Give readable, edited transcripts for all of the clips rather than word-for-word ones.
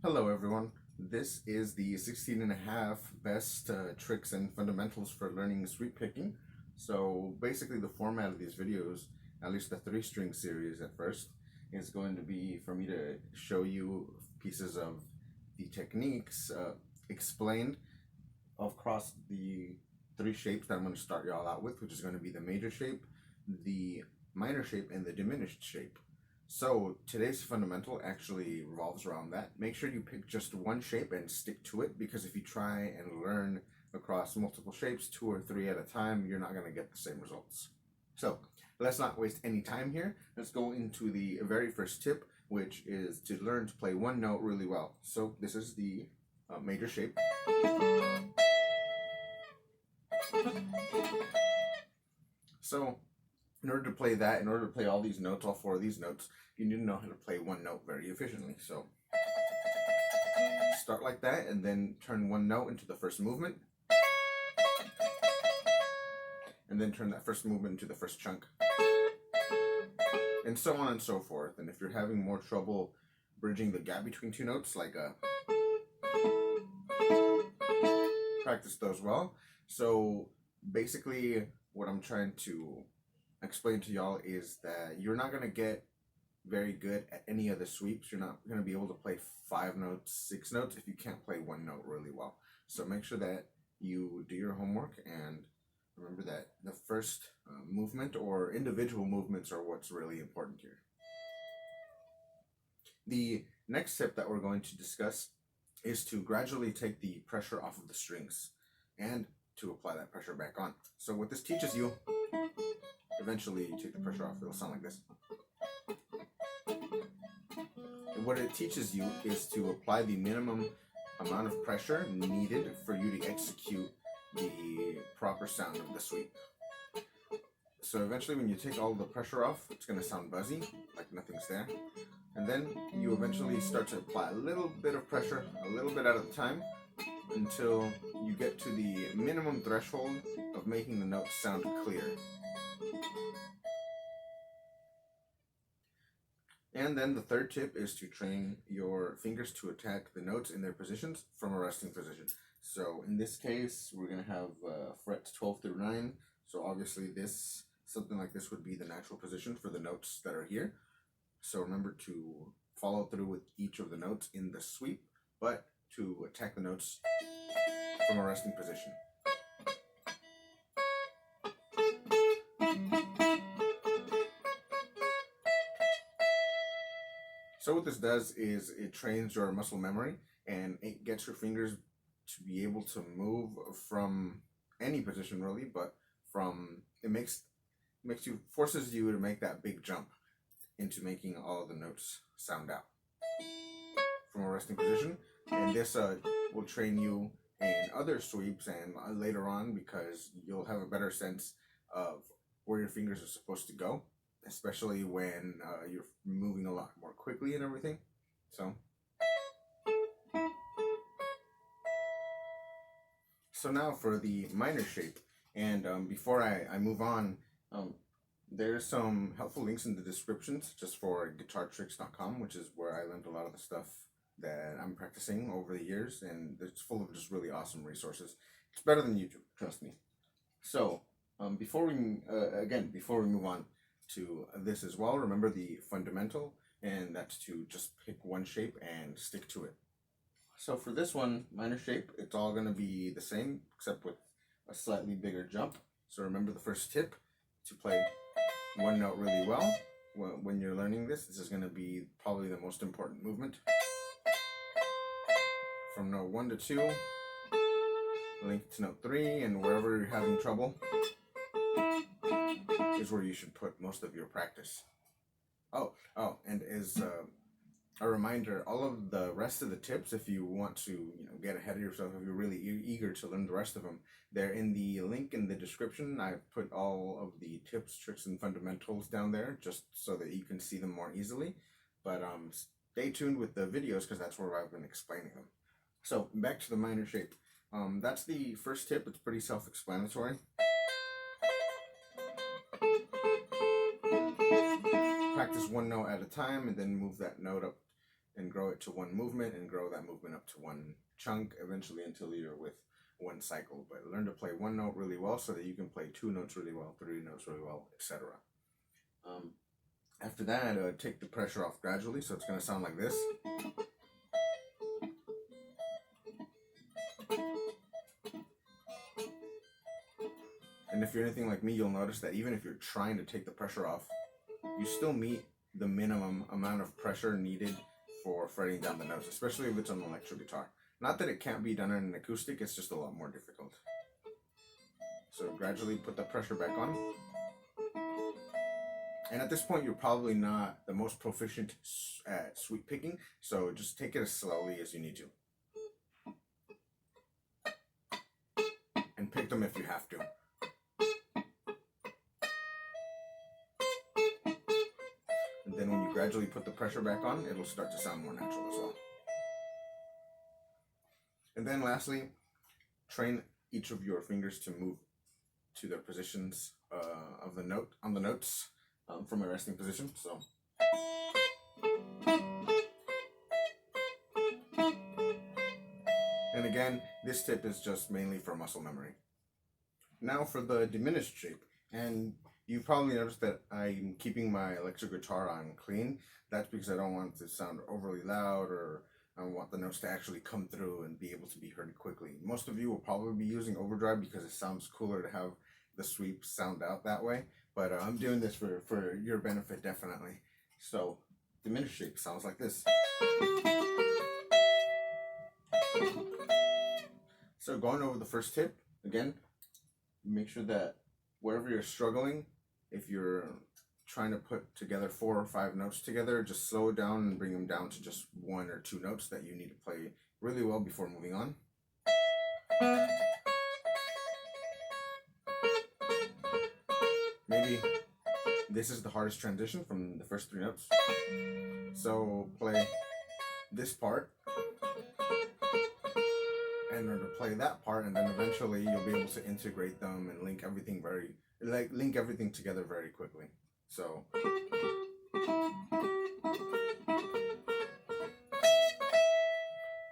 Hello everyone, this is the 16 and a half best tricks and fundamentals for learning sweep picking. So basically the format of these videos, at least the 3-string series at first, is going to be for me to show you pieces of the techniques explained across the 3 shapes that I'm going to start y'all out with, which is going to be the major shape, the minor shape, and the diminished shape. So today's fundamental actually revolves around that. Make sure you pick just one shape and stick to it, because if you try and learn across multiple shapes, 2 or 3 at a time, you're not going to get the same results. So let's not waste any time here. Let's go into the very first tip, which is to learn to play one note really well. So this is the major shape. So in order to play that, in order to play all these notes, all 4 of these notes, you need to know how to play one note very efficiently. So start like that and then turn one note into the first movement. And then turn that first movement into the first chunk. And so on and so forth. And if you're having more trouble bridging the gap between 2 notes, like practice those well. So basically what I'm trying to explain to y'all is that you're not going to get very good at any of the sweeps. You're not going to be able to play 5 notes, 6 notes if you can't play one note really well. So make sure that you do your homework and remember that the first movement or individual movements are what's really important here. The next tip that we're going to discuss is to gradually take the pressure off of the strings and to apply that pressure back on. So what this teaches you, eventually you take the pressure off, it'll sound like this. And what it teaches you is to apply the minimum amount of pressure needed for you to execute the proper sound of the sweep. So eventually when you take all the pressure off, it's going to sound buzzy, like nothing's there. And then you eventually start to apply a little bit of pressure, a little bit at a time, until you get to the minimum threshold of making the notes sound clear. And then the third tip is to train your fingers to attack the notes in their positions from a resting position. So in this case, we're going to have frets 12 through 9. So obviously something like this would be the natural position for the notes that are here. So remember to follow through with each of the notes in the sweep, but to attack the notes from a resting position. So what this does is it trains your muscle memory and it gets your fingers to be able to move from any position really, but forces you to make that big jump into making all the notes sound out from a resting position. And this will train you in other sweeps and later on, because you'll have a better sense of where your fingers are supposed to go, especially when you're moving a lot more quickly and everything. So now for the minor shape. And before I move on, there's some helpful links in the descriptions just for guitartricks.com, which is where I learned a lot of the stuff that I'm practicing over the years, and it's full of just really awesome resources. It's better than YouTube, trust me. So before we move on to this as well, remember the fundamental, and that's to just pick one shape and stick to it. So for this one, minor shape, it's all going to be the same except with a slightly bigger jump. So remember the first tip, to play one note really well. When you're learning this is going to be probably the most important movement. From note 1 to 2, link to note 3, and wherever you're having trouble is where you should put most of your practice. And as a reminder, all of the rest of the tips, if you want to get ahead of yourself, if you're really eager to learn the rest of them, they're in the link in the description. I've put all of the tips, tricks, and fundamentals down there just so that you can see them more easily. But stay tuned with the videos, because that's where I've been explaining them. So back to the minor shape. That's the first tip. It's pretty self-explanatory. Practice one note at a time and then move that note up and grow it to one movement, and grow that movement up to one chunk eventually until you're with one cycle. But learn to play one note really well so that you can play 2 notes really well, 3 notes really well, etc. After that, take the pressure off gradually, so it's going to sound like this. And if you're anything like me, you'll notice that even if you're trying to take the pressure off, you still meet the minimum amount of pressure needed for fretting down the notes, especially if it's on an electric guitar. Not that it can't be done on an acoustic, it's just a lot more difficult. So gradually put the pressure back on. And at this point, you're probably not the most proficient at sweep picking, so just take it as slowly as you need to. And pick them if you have to. And then when you gradually put the pressure back on, it'll start to sound more natural as well. And then lastly, train each of your fingers to move to their positions of the note on the notes from a resting position. So and again, this tip is just mainly for muscle memory. Now for the diminished shape, and you've probably noticed that I'm keeping my electric guitar on clean. That's because I don't want it to sound overly loud, or I want the notes to actually come through and be able to be heard quickly. Most of you will probably be using overdrive because it sounds cooler to have the sweep sound out that way. But I'm doing this for your benefit, definitely. So diminished shape sounds like this. So going over the first tip, again, make sure that wherever you're struggling, if you're trying to put together 4 or 5 notes together, just slow it down and bring them down to just 1 or 2 notes that you need to play really well before moving on. Maybe this is the hardest transition from the first 3 notes. So play this part, and then to play that part, and then eventually you'll be able to integrate them and link everything together very quickly. So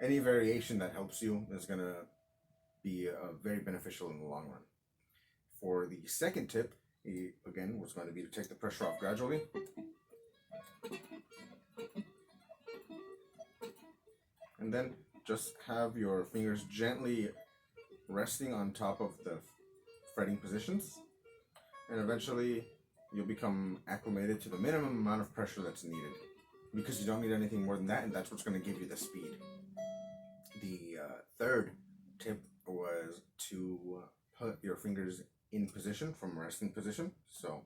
any variation that helps you is going to be very beneficial in the long run. For the second tip, again, was going to be to take the pressure off gradually. And then just have your fingers gently resting on top of the fretting positions. And eventually you'll become acclimated to the minimum amount of pressure that's needed, because you don't need anything more than that, and that's what's going to give you the speed. The third tip was to put your fingers in position from resting position. So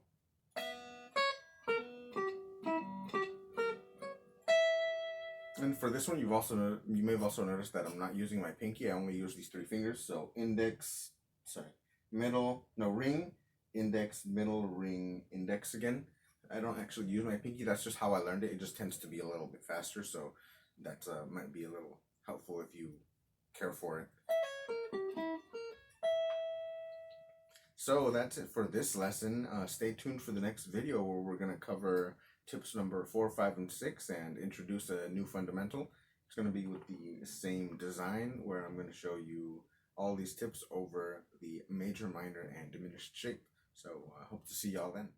and for this one, you may have also noticed that I'm not using my pinky. I only use these 3 fingers. So ring, index, middle, ring, index again. I don't actually use my pinky. That's just how I learned it. It just tends to be a little bit faster, so that might be a little helpful if you care for it. So that's it for this lesson. Stay tuned for the next video where we're going to cover tips number 4, 5, and 6 and introduce a new fundamental. It's going to be with the same design, where I'm going to show you all these tips over the major, minor, and diminished shape. So I hope to see y'all then.